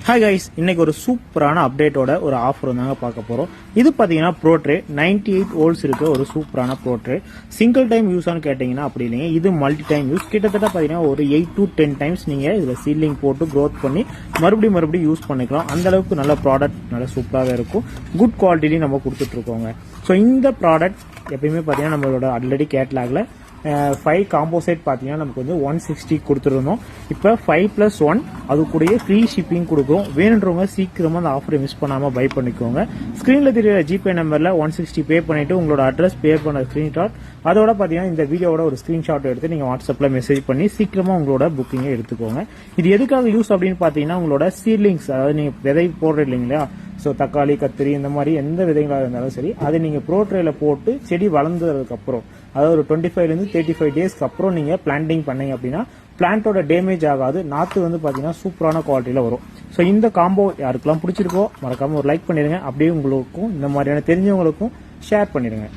Hi guys, இன்னைக்கு ஒரு சூப்பரான அப்டேட்டோட ஒரு ஆஃபர் தாங்க பார்க்க போறோம். இது பாத்தீங்கன்னா ப்ரோட்ரே 98 வோல்ட்ஸ் இருக்க ஒரு சூப்பரான ப்ரோட்ரே. சிங்கிள் டைம் யூஸானு கேட்டீங்கன்னா அப்படி இல்லைங்க, இது மல்டி டைம் யூஸ். கிட்டத்தட்ட பாத்தீங்கன்னா ஒரு 8 to 10 டைம்ஸ் நீங்க இதுல சீலிங் போட்டு க்ரோத் பண்ணி மறுபடியும் யூஸ் பண்ணிக்கலாம். அந்த அளவுக்கு நல்ல ப்ராடக்ட், நல்ல சூப்பராகவே இருக்கும். குட் குவாலிட்டிலையும் நம்ம கொடுத்துட்டு இருக்கோங்க. ஸோ இந்த ப்ராடக்ட் எப்பயுமே பாத்தீங்கன்னா நம்மளோட ஆல்ரெடி கேட்லாக்ல 5 காம்போசைட் பார்த்தீங்கன்னா நமக்கு வந்து 160 கொடுத்துருந்தோம். இப்போ 5+1 அது கூடயே ஃப்ரீ ஷிப்பிங் கொடுக்கும். வேணுன்றவங்க சீக்கிரமாக அந்த ஆஃபரை மிஸ் பண்ணாமல் பை பண்ணிக்கோங்க. ஸ்க்ரீனில் தெரியுற ஜிபே நம்பரில் 160 பே பண்ணிவிட்டு உங்களோட அட்ரஸ் பே பண்ண ஸ்க்ரீன்ஷாட், அதோட பார்த்தீங்கன்னா இந்த வீடியோட ஒரு ஸ்க்ரீன்ஷாட் எடுத்து நீங்கள் வாட்ஸ்அப்பில் மெசேஜ் பண்ணி சீக்கிரமாக உங்களோட புக்கிங்கை எடுத்துக்கோங்க. இது எதுக்காக யூஸ் அப்படின்னு பார்த்தீங்கன்னா உங்களோட சீட்லிங்ஸ், அதாவது நீங்கள் விதை போடுற இல்லைங்களா, ஸோ தக்காளி, கத்திரி இந்த மாதிரி எந்த விதைகளாக இருந்தாலும் சரி, அதை நீங்கள் ப்ரோட்ரேல போட்டு செடி வளர்ந்ததுக்கப்புறம், அதாவது ஒரு 25 to 35 டேஸ்க்கு அப்புறம் நீங்கள் பிளான்டிங் பண்ணீங்க அப்படின்னா பிளான்ட்டோட டேமேஜ் ஆகாது. நாற்று வந்து பார்த்தீங்கன்னா சூப்பரான குவாலிட்டியில் வரும். ஸோ இந்த காம்போ யாருக்கெல்லாம் பிடிச்சிருக்கோ மறக்காம ஒரு லைக் பண்ணிடுங்க. அப்படியே உங்களுக்கும் இந்த மாதிரியான தெரிஞ்சவங்களுக்கும் ஷேர் பண்ணிடுங்க.